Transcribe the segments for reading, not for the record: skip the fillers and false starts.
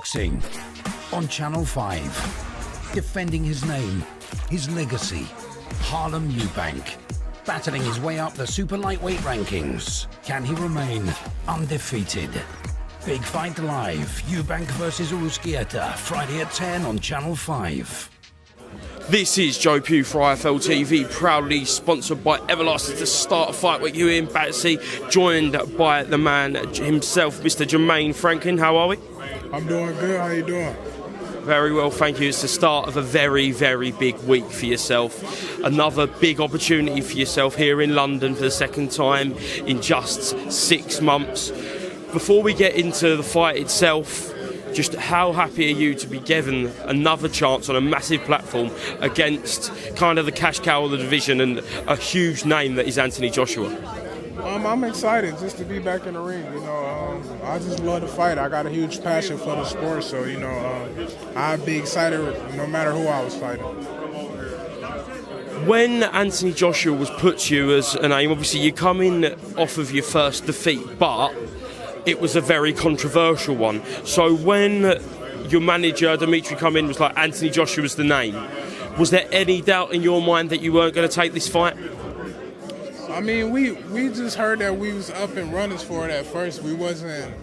Boxing on Channel 5. Defending his name, his legacy. Harlem Eubank. Battling his way up the super lightweight rankings. Can he remain undefeated? Big Fight Live. Eubank versus Uruzquieta. Friday at 10 on Channel 5. This is Joe Pugh for IFL TV, proudly sponsored by Everlast to start a fight with you in Battersea, joined by the man himself, Mr. Jermaine Franklin. How are we? I'm doing good. How you doing? Very well, thank you. It's the start of a very, very big week for yourself. Another big opportunity for yourself here in London for the second time in just 6 months. Before we get into the fight itself, just how happy are you to be given another chance on a massive platform against kind of the cash cow of the division and a huge name that is Anthony Joshua? I'm excited just to be back in the ring. I just love to fight. I got a huge passion for the sport, so I'd be excited no matter who I was fighting. When Anthony Joshua was put to you as a name, obviously you come in off of your first defeat, but it was a very controversial one. So when your manager, Dimitri, come in, was like, Anthony Joshua was the name, was there any doubt in your mind that you weren't going to take this fight? I mean, we just heard that we was up and runners for it at first. We wasn't,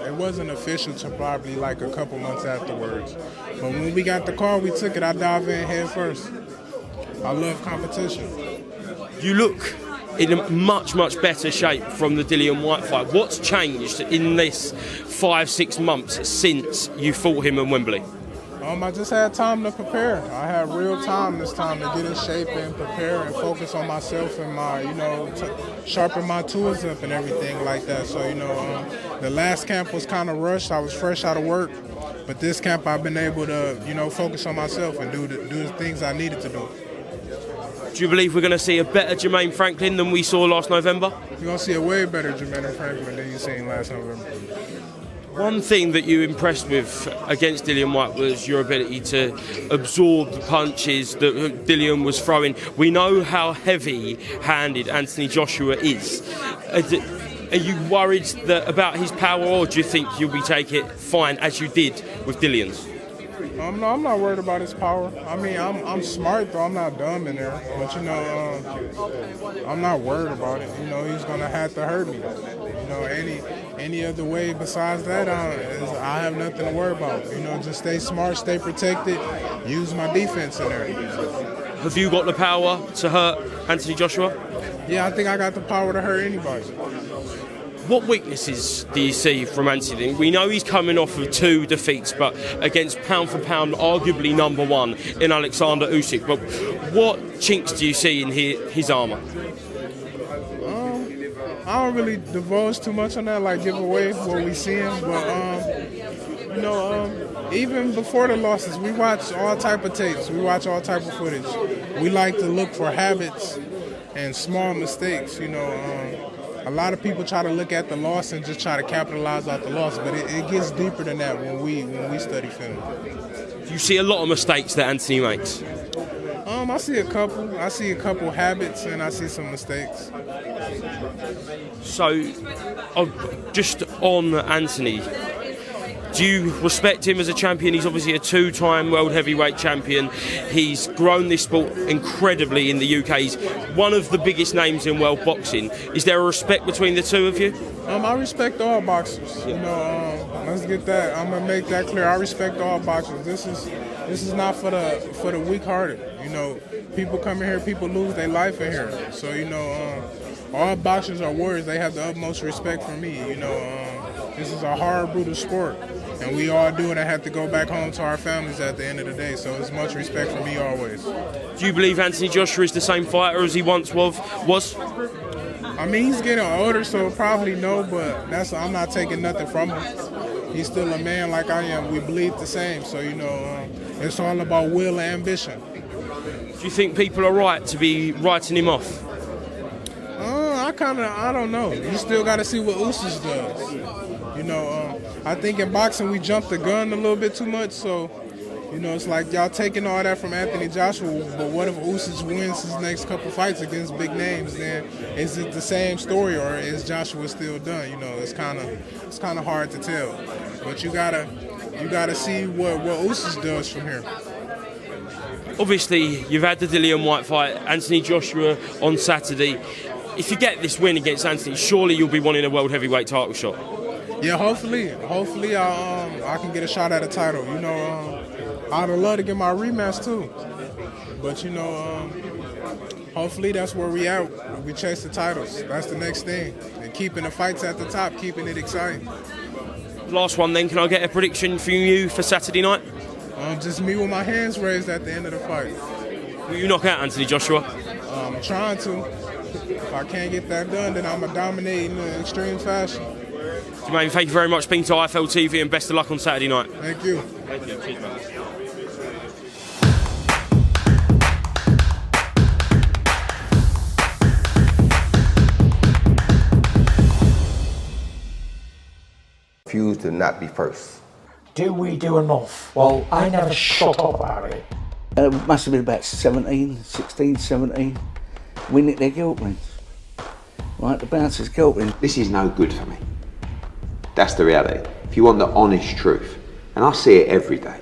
it wasn't official till probably like a couple months afterwards. But when we got the call, we took it. I dove in head first. I love competition. You look in a much, much better shape from the Dillian Whyte fight. What's changed in this 5-6 months since you fought him in Wembley? I just had time to prepare. I had real time this time to get in shape and prepare and focus on myself and my, sharpen my tools up and everything like that. So, the last camp was kind of rushed. I was fresh out of work. But this camp I've been able to, focus on myself and do the things I needed to do. Do you believe we're going to see a better Jermaine Franklin than we saw last November? You're going to see a way better Jermaine Franklin than you seen last November. One thing that you impressed with against Dillian Whyte was your ability to absorb the punches that Dillian was throwing. We know how heavy-handed Anthony Joshua is. Are you worried about his power, or do you think you'll be taking it fine as you did with Dillian's? No, I'm not worried about his power. I mean, I'm smart, though. I'm not dumb in there. But, I'm not worried about it. He's going to have to hurt me. Any other way besides that, I have nothing to worry about. Just stay smart, stay protected, use my defense in there. Have you got the power to hurt Anthony Joshua? Yeah, I think I got the power to hurt anybody. What weaknesses do you see from Anthony? We know he's coming off of 2 defeats, but against pound for pound, arguably number 1 in Alexander Usyk. But what chinks do you see in his armour? I don't really divulge too much on that, like give away what we see him. But even before the losses, we watch all type of tapes. We watch all type of footage. We like to look for habits and small mistakes. A lot of people try to look at the loss and just try to capitalize off the loss, but it gets deeper than that when we study film. You see a lot of mistakes that Anthony makes? I see a couple. I see a couple habits, and I see some mistakes. So, just on Anthony, do you respect him as a champion? He's obviously a 2-time world heavyweight champion. He's grown this sport incredibly in the UK. He's one of the biggest names in world boxing. Is there a respect between the two of you? I respect all boxers. Let's get that. I'm gonna make that clear. I respect all boxers. This is not for the weak-hearted. People come in here, people lose their life in here. So all boxers are warriors. They have the utmost respect for me. This is a hard, brutal sport, and we all do it and have to go back home to our families at the end of the day. So it's much respect for me always. Do you believe Anthony Joshua is the same fighter as he once was? I mean, he's getting older, so probably no, but I'm not taking nothing from him. He's still a man like I am. We bleed the same, so it's all about will and ambition. Do you think people are right to be writing him off? I don't know. You still got to see what Usyk does. I think in boxing we jump the gun a little bit too much, so it's like y'all taking all that from Anthony Joshua, but what if Usyk wins his next couple fights against big names? Then is it the same story, or is Joshua still done? It's kind of hard to tell. But you gotta you got to see what Usyk does from here. Obviously, you've had the Dillian White fight, Anthony Joshua on Saturday. If you get this win against Anthony, surely you'll be wanting a world heavyweight title shot. Yeah, hopefully I can get a shot at a title. You know, I'd love to get my rematch too, but you know, hopefully that's where we at. We chase the titles. That's the next thing, and keeping the fights at the top, keeping it exciting. Last one then, can I get a prediction from you for Saturday night? Just me with my hands raised at the end of the fight. Will you knock out Anthony Joshua? I'm trying to. If I can't get that done, then I'm going to dominate in an extreme fashion. Jermaine, thank you very much for being to IFL TV and best of luck on Saturday night. Thank you. Thank you. Cheers, man. Refuse to not be first. Do we do enough? Well, I never shut up about it. It must have been about 16, 17. We nicked their guilt rings. Right, the bouncer's guilt ring. This is no good for me. That's the reality. If you want the honest truth, and I see it every day,